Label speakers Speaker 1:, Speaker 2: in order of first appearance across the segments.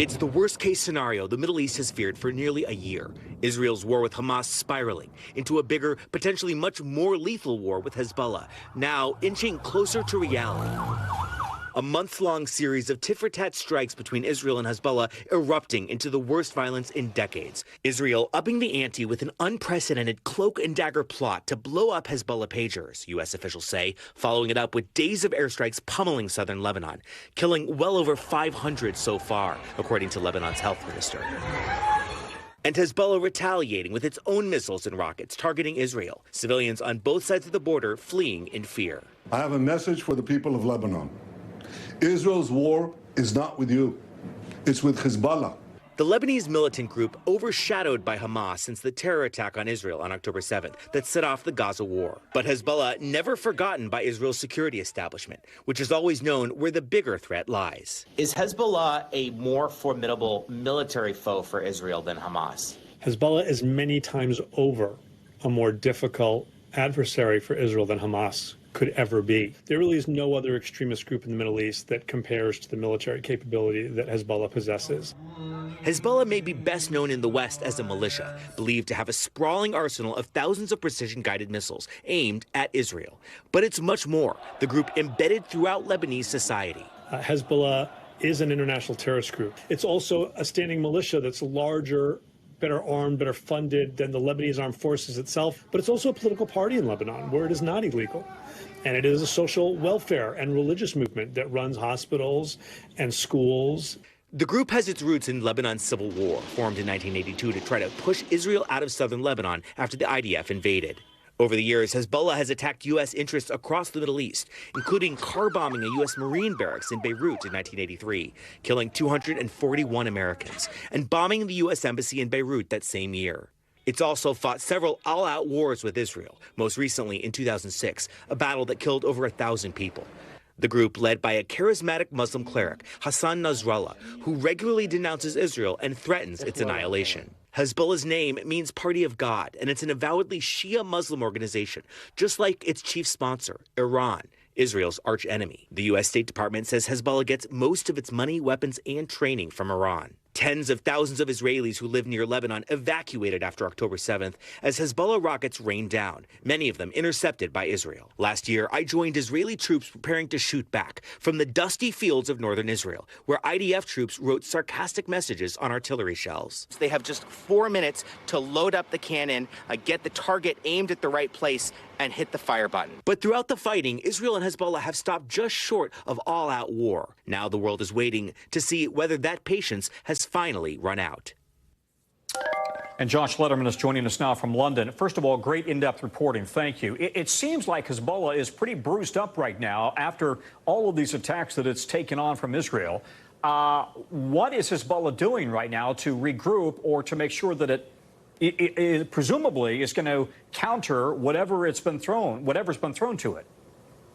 Speaker 1: It's the worst-case scenario the Middle East has feared for nearly a year. Israel's war with Hamas spiraling into a bigger, potentially much more lethal war with Hezbollah, now inching closer to reality. A month-long series of tit-for-tat strikes between Israel and Hezbollah erupting into the worst violence in decades. Israel upping the ante with an unprecedented cloak-and-dagger plot to blow up Hezbollah pagers, U.S. officials say, following it up with days of airstrikes pummeling southern Lebanon, killing well over 500 so far, according to Lebanon's health minister. And Hezbollah retaliating with its own missiles and rockets targeting Israel. Civilians on both sides of the border fleeing in fear.
Speaker 2: I have a message for the people of Lebanon. Israel's war is not with you. It's with Hezbollah.
Speaker 1: The Lebanese militant group overshadowed by Hamas since the terror attack on Israel on October 7th that set off the Gaza war. But Hezbollah never forgotten by Israel's security establishment, which has always known where the bigger threat lies.
Speaker 3: Is Hezbollah a more formidable military foe for Israel than Hamas?
Speaker 4: Hezbollah is many times over a more difficult adversary for Israel than Hamas could ever be. There really is no other extremist group in the Middle East that compares to the military capability that Hezbollah possesses.
Speaker 1: Hezbollah may be best known in the West as a militia, believed to have a sprawling arsenal of thousands of precision-guided missiles aimed at Israel. But it's much more, the group embedded throughout Lebanese society.
Speaker 4: Hezbollah is an international terrorist group. It's also a standing militia that's larger, better armed, better funded than the Lebanese armed forces itself. But it's also a political party in Lebanon where it is not illegal. And it is a social welfare and religious movement that runs hospitals and schools.
Speaker 1: The group has its roots in Lebanon's civil war, formed in 1982 to try to push Israel out of southern Lebanon after the IDF invaded. Over the years, Hezbollah has attacked U.S. interests across the Middle East, including car-bombing a U.S. Marine barracks in Beirut in 1983, killing 241 Americans, and bombing the U.S. Embassy in Beirut that same year. It's also fought several all-out wars with Israel, most recently in 2006, a battle that killed over 1,000 people. The group, led by a charismatic Muslim cleric, Hassan Nasrallah, who regularly denounces Israel and threatens its annihilation. Hezbollah's name means Party of God, and it's an avowedly Shia Muslim organization, just like its chief sponsor, Iran, Israel's archenemy. The U.S. State Department says Hezbollah gets most of its money, weapons, and training from Iran. Tens of thousands of Israelis who live near Lebanon evacuated after October 7th as Hezbollah rockets rained down, many of them intercepted by Israel. Last year, I joined Israeli troops preparing to shoot back from the dusty fields of northern Israel, where IDF troops wrote sarcastic messages on artillery shells.
Speaker 3: They have just 4 minutes to load up the cannon, get the target aimed at the right place, and hit the fire button.
Speaker 1: But throughout the fighting, Israel and Hezbollah have stopped just short of all-out war. Now the world is waiting to see whether that patience has finally run out.
Speaker 5: And Josh Lederman is joining us now from London. First of all, great in-depth reporting. Thank you. It seems like Hezbollah is pretty bruised up right now after all of these attacks that it's taken on from Israel. What is Hezbollah doing right now to regroup or to make sure that it presumably is going to counter whatever's been thrown to it?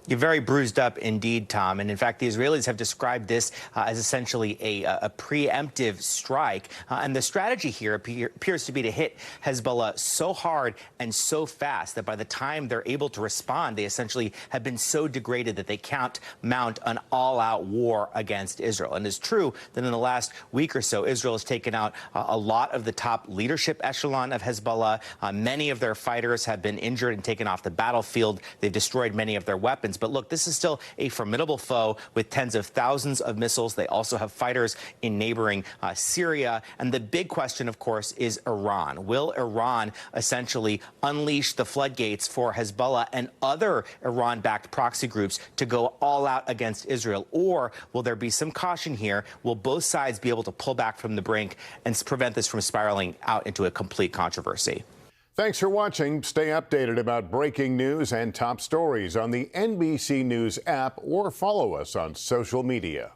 Speaker 3: You're very bruised up indeed, Tom. And in fact, the Israelis have described this as essentially a preemptive strike. And the strategy here appears to be to hit Hezbollah so hard and so fast that by the time they're able to respond, they essentially have been so degraded that they can't mount an all-out war against Israel. And it's true that in the last week or so, Israel has taken out a lot of the top leadership echelon of Hezbollah. Many of their fighters have been injured and taken off the battlefield. They've destroyed many of their weapons. But look, this is still a formidable foe with tens of thousands of missiles. They also have fighters in neighboring Syria. And the big question, of course, is Iran. Will Iran essentially unleash the floodgates for Hezbollah and other Iran-backed proxy groups to go all out against Israel? Or will there be some caution here? Will both sides be able to pull back from the brink and prevent this from spiraling out into a complete controversy?
Speaker 6: Thanks for watching. Stay updated about breaking news and top stories on the NBC News app or follow us on social media.